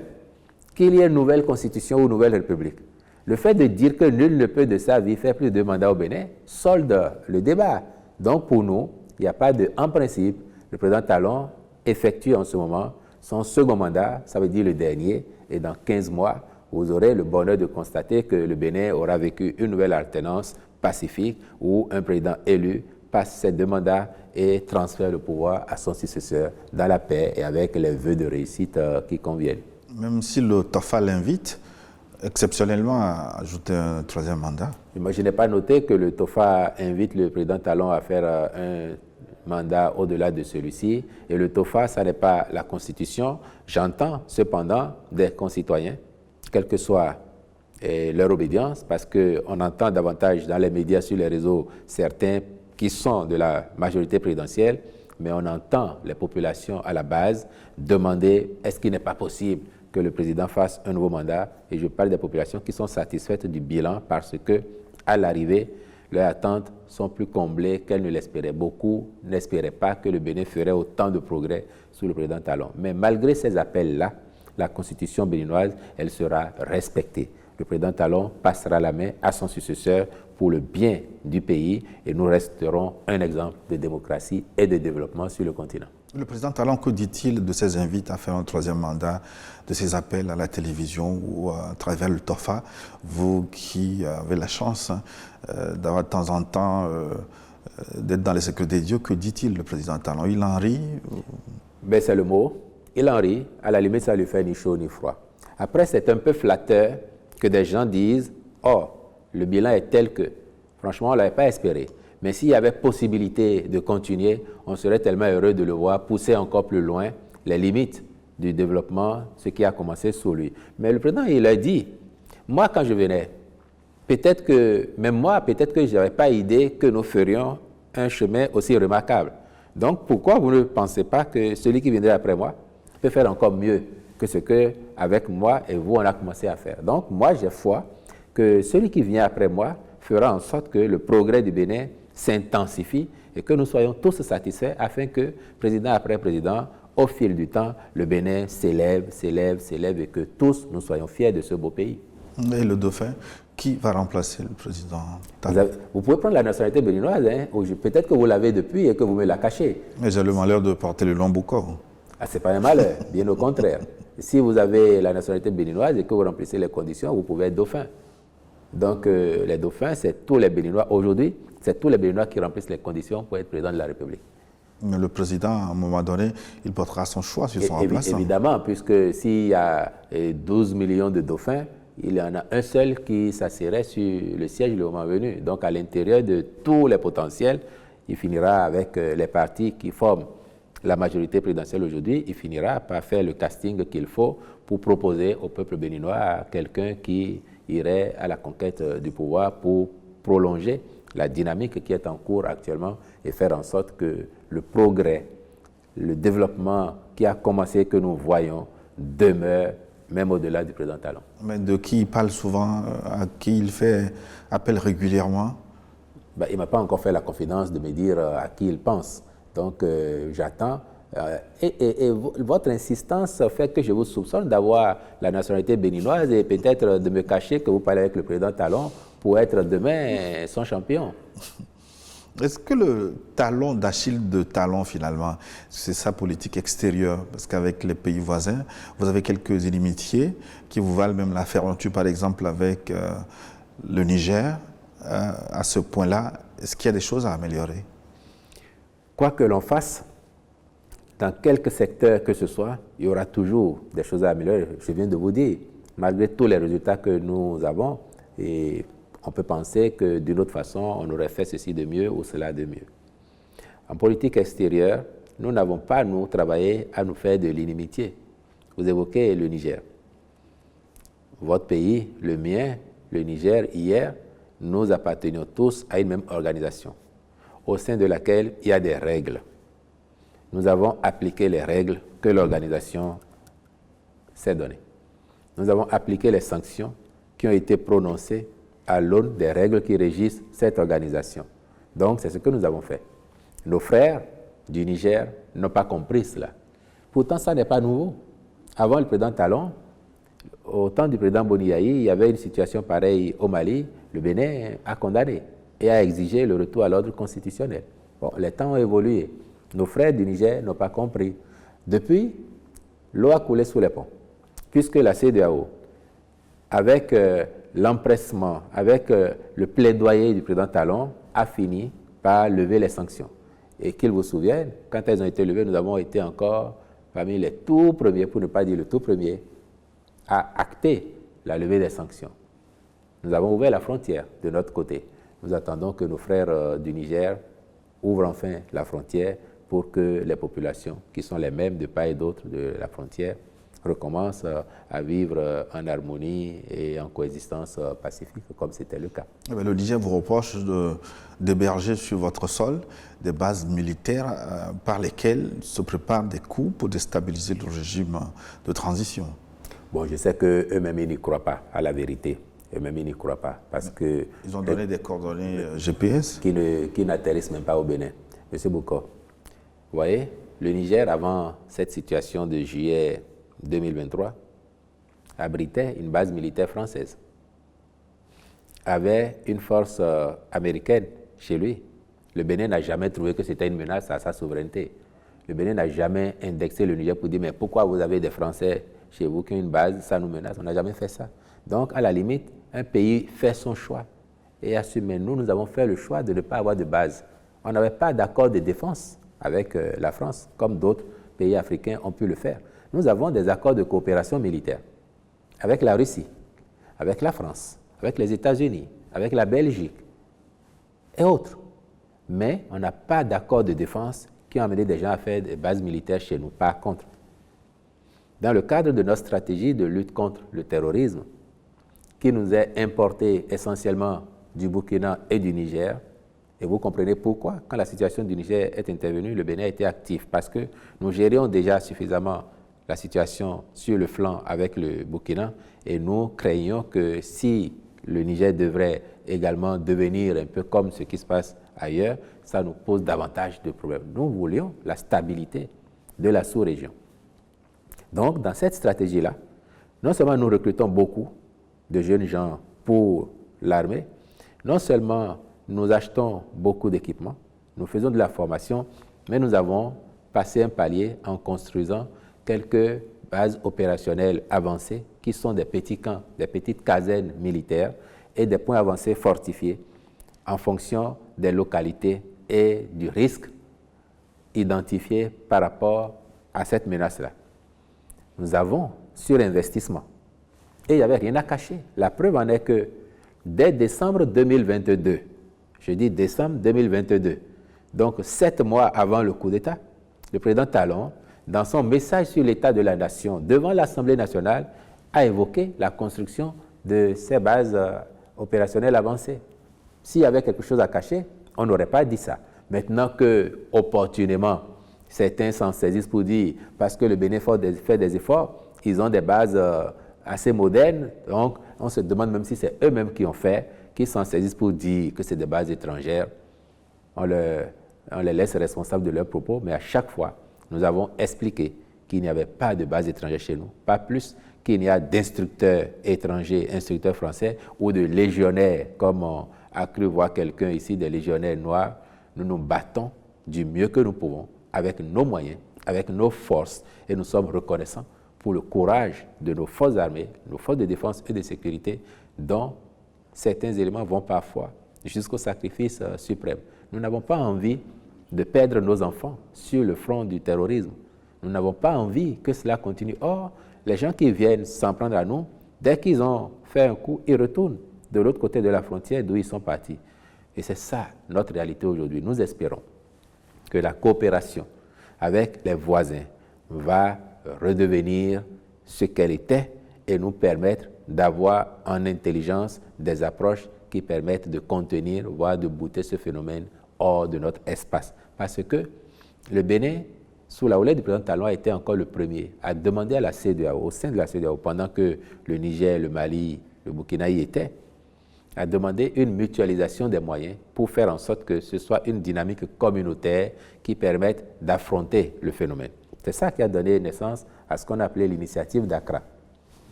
qu'il y ait une nouvelle Constitution ou une nouvelle République. Le fait de dire que nul ne peut de sa vie faire plus de 2 mandats au Bénin solde le débat. Donc, pour nous, il n'y a pas de en principe. Le président Talon effectue en ce moment son second mandat, ça veut dire le dernier, et dans 15 mois, vous aurez le bonheur de constater que le Bénin aura vécu une nouvelle alternance pacifique où un président élu passe ses 2 mandats et transfère le pouvoir à son successeur dans la paix et avec les vœux de réussite qui conviennent. Même si le TOFA l'invite exceptionnellement à ajouter un 3e mandat. Moi, je n'ai pas noté que le TOFA invite le président Talon à faire un mandat au-delà de celui-ci. Et le TOFA, ça n'est pas la Constitution. J'entends cependant des concitoyens, quelle que soit leur obédience, parce qu'on entend davantage dans les médias, sur les réseaux, certains qui sont de la majorité présidentielle, mais on entend les populations à la base demander est-ce qu'il n'est pas possible que le président fasse un nouveau mandat. Et je parle des populations qui sont satisfaites du bilan parce que, à l'arrivée, leurs attentes sont plus comblées qu'elles ne l'espéraient. Beaucoup n'espéraient pas que le Bénin ferait autant de progrès sous le président Talon. Mais malgré ces appels-là, la constitution béninoise, elle sera respectée. Le président Talon passera la main à son successeur pour le bien du pays et nous resterons un exemple de démocratie et de développement sur le continent. Le président Talon, que dit-il de ses invites à faire un 3e mandat, de ses appels à la télévision ou à travers le TOFA, vous qui avez la chance d'avoir de temps en temps d'être dans les secrets des dieux, que dit-il le président Talon? Il en rit? Ben, c'est le mot. Il en rit. À la limite, ça lui fait ni chaud ni froid. Après, c'est un peu flatteur que des gens disent « Oh, le bilan est tel que… » Franchement, on ne l'avait pas espéré. Mais s'il y avait possibilité de continuer, on serait tellement heureux de le voir pousser encore plus loin les limites du développement, ce qui a commencé sous lui. Mais le président, il a dit, moi quand je venais, peut-être que je n'avais pas idée que nous ferions un chemin aussi remarquable. Donc pourquoi vous ne pensez pas que celui qui viendrait après moi peut faire encore mieux que ce qu'avec moi et vous on a commencé à faire? Donc moi j'ai foi que celui qui vient après moi fera en sorte que le progrès du Bénin s'intensifie et que nous soyons tous satisfaits afin que, président après président, au fil du temps, le Bénin s'élève et que tous nous soyons fiers de ce beau pays. Et le dauphin, qui va remplacer le président Talon? Vous pouvez prendre la nationalité béninoise, hein? Peut-être que vous l'avez depuis et que vous me la cachez. Mais j'ai le malheur de porter le long Boucor. Ah, ce n'est pas un malheur, bien au contraire. Si vous avez la nationalité béninoise et que vous remplissez les conditions, vous pouvez être dauphin. Donc les dauphins, c'est tous les Béninois. Aujourd'hui, c'est tous les Béninois qui remplissent les conditions pour être président de la République. Mais le président, à un moment donné, il portera son choix sur son remplaçant. Évidemment, puisque s'il y a 12 millions de dauphins, il y en a un seul qui s'assierait sur le siège le moment venu. Donc à l'intérieur de tous les potentiels, il finira avec les partis qui forment la majorité présidentielle aujourd'hui, il finira par faire le casting qu'il faut pour proposer au peuple béninois quelqu'un qui irait à la conquête du pouvoir pour prolonger la dynamique qui est en cours actuellement et faire en sorte que le progrès, le développement qui a commencé, que nous voyons, demeure même au-delà du président Talon. Mais de qui il parle souvent, à qui il fait appel régulièrement? Ben, il ne m'a pas encore fait la confidence de me dire à qui il pense. Donc j'attends. Et votre insistance fait que je vous soupçonne d'avoir la nationalité béninoise et peut-être de me cacher que vous parlez avec le président Talon pour être demain son champion. Est-ce que le talon d'Achille de Talon, finalement, c'est sa politique extérieure? Parce qu'avec les pays voisins, vous avez quelques inimitiés qui vous valent même la fermeture, par exemple, avec le Niger, à ce point-là, est-ce qu'il y a des choses à améliorer? Quoi que l'on fasse, dans quelque secteur que ce soit, il y aura toujours des choses à améliorer. Je viens de vous dire, malgré tous les résultats que nous avons, et on peut penser que d'une autre façon, on aurait fait ceci de mieux ou cela de mieux. En politique extérieure, nous n'avons pas, nous, travaillé à nous faire de l'inimitié. Vous évoquez le Niger. Votre pays, le mien, le Niger, hier, nous appartenions tous à une même organisation, au sein de laquelle il y a des règles. Nous avons appliqué les règles que l'organisation s'est données. Nous avons appliqué les sanctions qui ont été prononcées à l'aune des règles qui régissent cette organisation. Donc, c'est ce que nous avons fait. Nos frères du Niger n'ont pas compris cela. Pourtant, ça n'est pas nouveau. Avant le président Talon, au temps du président Boniaï, il y avait une situation pareille au Mali. Le Bénin a condamné et a exigé le retour à l'ordre constitutionnel. Bon, les temps ont évolué. Nos frères du Niger n'ont pas compris. Depuis, l'eau a coulé sous les ponts, puisque la CEDEAO, avec l'empressement, avec le plaidoyer du président Talon, a fini par lever les sanctions. Et qu'ils vous souviennent, quand elles ont été levées, nous avons été encore parmi les tout premiers, pour ne pas dire le tout premier, à acter la levée des sanctions. Nous avons ouvert la frontière de notre côté. Nous attendons que nos frères du Niger ouvrent enfin la frontière pour que les populations, qui sont les mêmes de part et d'autre de la frontière, recommencent à vivre en harmonie et en coexistence pacifique, comme c'était le cas. Le Niger vous reproche d'héberger sur votre sol des bases militaires par lesquelles se préparent des coups pour déstabiliser le régime de transition. Bon, je sais qu'eux-mêmes, ils n'y croient pas à la vérité. Eux-mêmes, ils n'y croient pas. Parce que ils ont donné des coordonnées GPS qui n'atterrissent même pas au Bénin. Monsieur Boko, vous voyez, le Niger, avant cette situation de juillet 2023, abritait une base militaire française, avait une force américaine chez lui. Le Bénin n'a jamais trouvé que c'était une menace à sa souveraineté. Le Bénin n'a jamais indexé le Niger pour dire « mais pourquoi vous avez des Français chez vous qui ont une base, ça nous menace ». On n'a jamais fait ça. Donc, à la limite, un pays fait son choix et assume. Mais nous avons fait le choix de ne pas avoir de base. On n'avait pas d'accord de défense avec la France, comme d'autres pays africains ont pu le faire. Nous avons des accords de coopération militaire avec la Russie, avec la France, avec les États-Unis, avec la Belgique et autres. Mais on n'a pas d'accord de défense qui ont amené des gens à faire des bases militaires chez nous. Par contre, dans le cadre de notre stratégie de lutte contre le terrorisme, qui nous est importé essentiellement du Burkina et du Niger, et vous comprenez pourquoi, quand la situation du Niger est intervenue, le Bénin a été actif, parce que nous gérions déjà suffisamment la situation sur le flanc avec le Burkina, et nous craignons que si le Niger devrait également devenir un peu comme ce qui se passe ailleurs, ça nous pose davantage de problèmes. Nous voulions la stabilité de la sous-région. Donc, dans cette stratégie-là, non seulement nous recrutons beaucoup de jeunes gens pour l'armée, non seulement nous achetons beaucoup d'équipements, nous faisons de la formation, mais nous avons passé un palier en construisant quelques bases opérationnelles avancées qui sont des petits camps, des petites casernes militaires et des points avancés fortifiés en fonction des localités et du risque identifié par rapport à cette menace-là. Nous avons surinvestissement et il n'y avait rien à cacher. La preuve en est que dès décembre 2022, je dis décembre 2022, donc 7 mois avant le coup d'État, le président Talon, dans son message sur l'état de la nation devant l'Assemblée nationale, a évoqué la construction de ces bases opérationnelles avancées. S'il y avait quelque chose à cacher, on n'aurait pas dit ça. Maintenant que, opportunément, certains s'en saisissent pour dire, parce que le Bénin fait des efforts, ils ont des bases assez modernes, donc on se demande même si c'est eux-mêmes qui ont fait, qui s'en saisissent pour dire que c'est des bases étrangères. On les laisse responsables de leurs propos, mais à chaque fois, nous avons expliqué qu'il n'y avait pas de base étrangère chez nous, pas plus qu'il n'y a d'instructeurs étrangers, instructeurs français ou de légionnaires, comme on a cru voir quelqu'un ici, des légionnaires noirs. Nous nous battons du mieux que nous pouvons, avec nos moyens, avec nos forces, et nous sommes reconnaissants pour le courage de nos forces armées, nos forces de défense et de sécurité, dont certains éléments vont parfois jusqu'au sacrifice suprême. Nous n'avons pas envie de perdre nos enfants sur le front du terrorisme. Nous n'avons pas envie que cela continue. Or, les gens qui viennent s'en prendre à nous, dès qu'ils ont fait un coup, ils retournent de l'autre côté de la frontière d'où ils sont partis. Et c'est ça notre réalité aujourd'hui. Nous espérons que la coopération avec les voisins va redevenir ce qu'elle était et nous permettre d'avoir en intelligence des approches qui permettent de contenir, voire de bouter ce phénomène hors de notre espace. Parce que le Bénin, sous la houlette du président Talon, a été encore le premier à demander à la CEDEAO, au sein de la CEDEAO, pendant que le Niger, le Mali, le Burkina y étaient, à demander une mutualisation des moyens pour faire en sorte que ce soit une dynamique communautaire qui permette d'affronter le phénomène. C'est ça qui a donné naissance à ce qu'on appelait l'initiative d'Accra.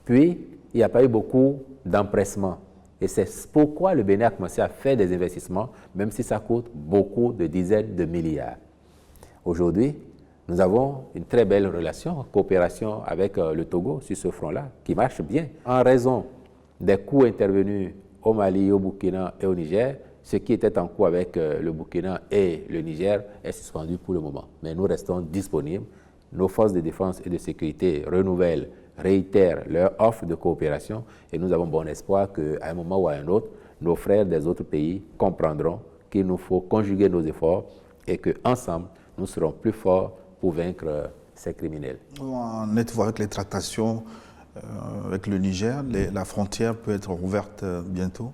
Puis, il n'y a pas eu beaucoup d'empressement. Et c'est pourquoi le Bénin a commencé à faire des investissements, même si ça coûte beaucoup de dizaines de milliards. Aujourd'hui, nous avons une très belle relation, coopération avec le Togo sur ce front-là, qui marche bien. En raison des coûts intervenus au Mali, au Burkina et au Niger, ce qui était en cours avec le Burkina et le Niger est suspendu pour le moment. Mais nous restons disponibles. Nos forces de défense et de sécurité renouvellent, réitèrent leur offre de coopération et nous avons bon espoir qu'à un moment ou à un autre, nos frères des autres pays comprendront qu'il nous faut conjuguer nos efforts et qu'ensemble, nous serons plus forts pour vaincre ces criminels. En êtes-vous avec les tractations avec le Niger? La frontière peut être ouverte bientôt?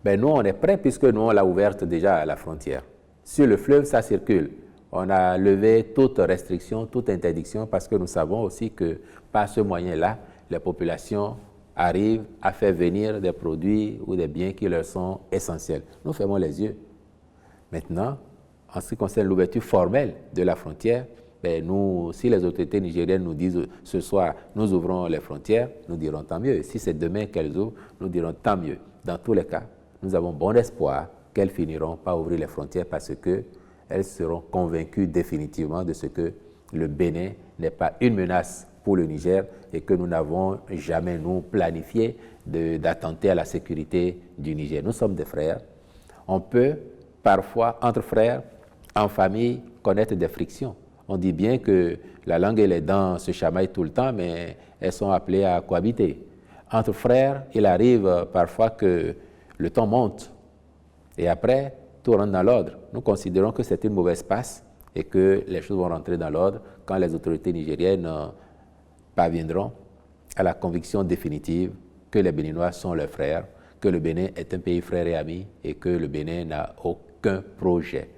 Ben nous, on est prêts puisque nous, on l'a ouverte déjà à la frontière. Sur le fleuve, ça circule. On a levé toute restriction, toute interdiction parce que nous savons aussi que par ce moyen-là, les populations arrivent à faire venir des produits ou des biens qui leur sont essentiels. Nous fermons les yeux. Maintenant, en ce qui concerne l'ouverture formelle de la frontière, ben nous, si les autorités nigériennes nous disent ce soir, nous ouvrons les frontières, nous dirons tant mieux. Si c'est demain qu'elles ouvrent, nous dirons tant mieux. Dans tous les cas, nous avons bon espoir qu'elles finiront par ouvrir les frontières parce qu'elles seront convaincues définitivement de ce que le Bénin n'est pas une menace pour le Niger et que nous n'avons jamais, nous, planifié d'attenter à la sécurité du Niger. Nous sommes des frères. On peut parfois, entre frères, en famille, connaître des frictions. On dit bien que la langue et les dents se chamaillent tout le temps, mais elles sont appelées à cohabiter. Entre frères, il arrive parfois que le temps monte et après, tout rentre dans l'ordre. Nous considérons que c'est une mauvaise passe et que les choses vont rentrer dans l'ordre quand les autorités nigériennes parviendront à la conviction définitive que les Béninois sont leurs frères, que le Bénin est un pays frère et ami et que le Bénin n'a aucun projet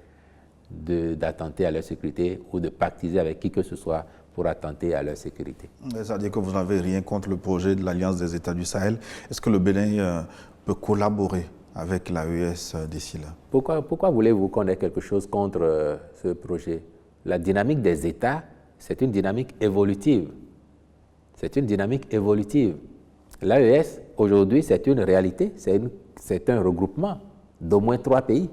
d'attenter à leur sécurité ou de pactiser avec qui que ce soit pour attenter à leur sécurité. C'est-à-dire que vous n'avez rien contre le projet de l'Alliance des États du Sahel. Est-ce que le Bénin peut collaborer avec l'AES d'ici là? Pourquoi voulez-vous qu'on ait quelque chose contre ce projet? La dynamique des États, c'est une dynamique évolutive. C'est une dynamique évolutive. L'AES, aujourd'hui, c'est une réalité, c'est un regroupement d'au moins 3 pays.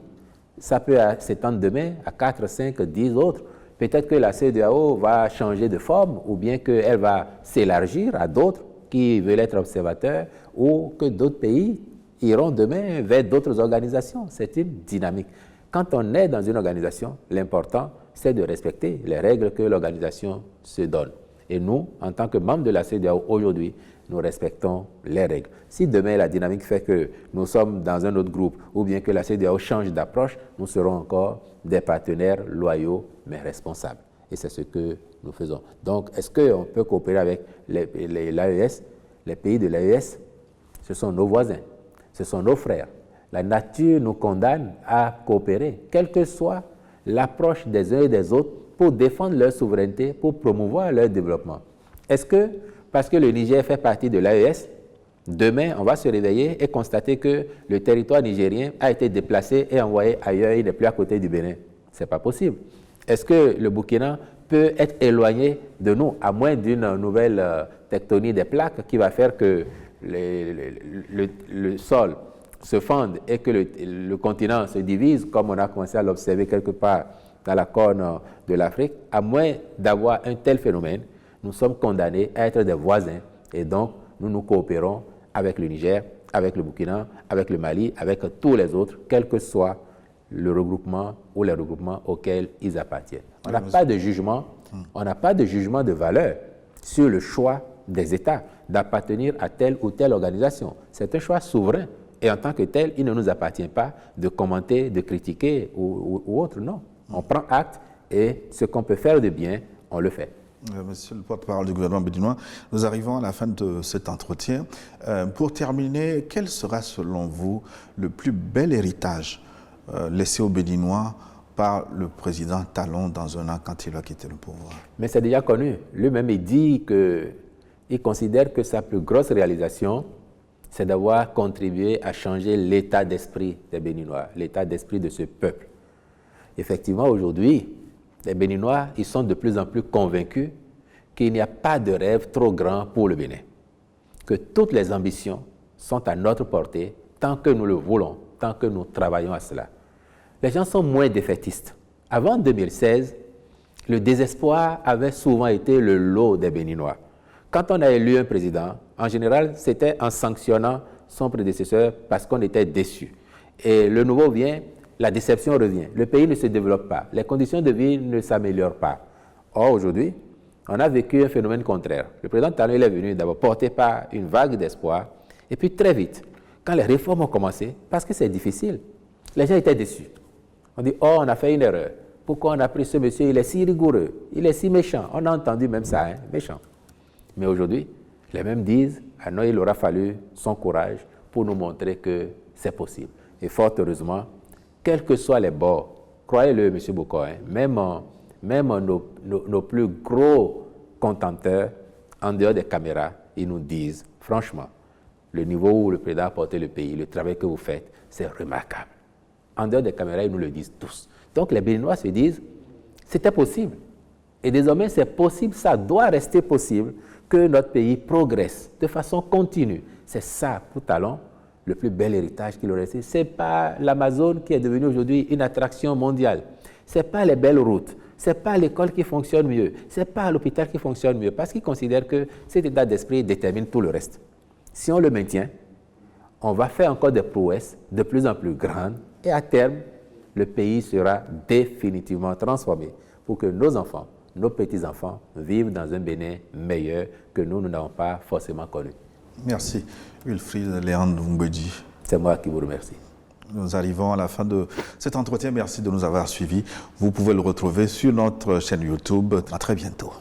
Ça peut s'étendre demain à 4, 5, 10 autres. Peut-être que la CEDEAO va changer de forme ou bien qu'elle va s'élargir à d'autres qui veulent être observateurs ou que d'autres pays iront demain vers d'autres organisations. C'est une dynamique. Quand on est dans une organisation, l'important, c'est de respecter les règles que l'organisation se donne. Et nous, en tant que membres de la CEDEAO aujourd'hui, nous respectons les règles. Si demain la dynamique fait que nous sommes dans un autre groupe ou bien que la CEDEAO change d'approche, nous serons encore des partenaires loyaux mais responsables. Et c'est ce que nous faisons. Donc, est-ce qu'on peut coopérer avec l'AES? Les pays de l'AES, ce sont nos voisins, ce sont nos frères. La nature nous condamne à coopérer, quelle que soit l'approche des uns et des autres pour défendre leur souveraineté, pour promouvoir leur développement. Est-ce que, parce que le Niger fait partie de l'AES, demain, on va se réveiller et constater que le territoire nigérien a été déplacé et envoyé ailleurs, il n'est plus à côté du Bénin? Ce n'est pas possible. Est-ce que le Burkina peut être éloigné de nous, à moins d'une nouvelle tectonique des plaques qui va faire que le sol se fende et que le continent se divise, comme on a commencé à l'observer quelque part dans la corne de l'Afrique? À moins d'avoir un tel phénomène, nous sommes condamnés à être des voisins et donc nous coopérons avec le Niger, avec le Burkina, avec le Mali, avec tous les autres, quel que soit le regroupement ou les regroupements auxquels ils appartiennent. On n'a pas de jugement, on n'a pas de jugement de valeur sur le choix des États d'appartenir à telle ou telle organisation. C'est un choix souverain. Et en tant que tel, il ne nous appartient pas de commenter, de critiquer ou autre, non. On prend acte et ce qu'on peut faire de bien, on le fait. Monsieur le porte-parole du gouvernement béninois, nous arrivons à la fin de cet entretien. Pour terminer, quel sera selon vous le plus bel héritage laissé aux Béninois par le président Talon dans un an quand il va quitter le pouvoir? Mais c'est déjà connu. Lui-même, il dit qu'il considère que sa plus grosse réalisation, c'est d'avoir contribué à changer l'état d'esprit des Béninois, l'état d'esprit de ce peuple. Effectivement, aujourd'hui, les Béninois, ils sont de plus en plus convaincus qu'il n'y a pas de rêve trop grand pour le Bénin, que toutes les ambitions sont à notre portée tant que nous le voulons, tant que nous travaillons à cela. Les gens sont moins défaitistes. Avant 2016, le désespoir avait souvent été le lot des Béninois. Quand on a élu un président, en général, c'était en sanctionnant son prédécesseur parce qu'on était déçu. Et le nouveau vient, la déception revient. Le pays ne se développe pas. Les conditions de vie ne s'améliorent pas. Or, aujourd'hui, on a vécu un phénomène contraire. Le président Talon est venu d'abord porté par une vague d'espoir. Et puis très vite, quand les réformes ont commencé, parce que c'est difficile, les gens étaient déçus. On dit, oh, on a fait une erreur. Pourquoi on a pris ce monsieur? Il est si rigoureux, il est si méchant. On a entendu même ça, hein, méchant. Mais aujourd'hui, les mêmes disent, ah non, il aura fallu son courage pour nous montrer que c'est possible. Et fort heureusement, quels que soient les bords, croyez-le, M. Boko, hein, même nos plus gros contenteurs, en dehors des caméras, ils nous disent, franchement, le niveau où le président a porté le pays, le travail que vous faites, c'est remarquable. En dehors des caméras, ils nous le disent tous. Donc les Béninois se disent, c'était possible. Et désormais, c'est possible, ça doit rester possible, que notre pays progresse de façon continue. C'est ça, pour Talon, le plus bel héritage qu'il aurait laissé. Ce n'est pas l'Amazone qui est devenue aujourd'hui une attraction mondiale. Ce n'est pas les belles routes. Ce n'est pas l'école qui fonctionne mieux. Ce n'est pas l'hôpital qui fonctionne mieux. Parce qu'il considère que cet état d'esprit détermine tout le reste. Si on le maintient, on va faire encore des prouesses de plus en plus grandes. Et à terme, le pays sera définitivement transformé pour que nos enfants, nos petits-enfants vivent dans un Bénin meilleur que nous n'avons pas forcément connu. Merci, Wilfried Léandre Mbedji. C'est moi qui vous remercie. Nous arrivons à la fin de cet entretien. Merci de nous avoir suivis. Vous pouvez le retrouver sur notre chaîne YouTube. À très bientôt.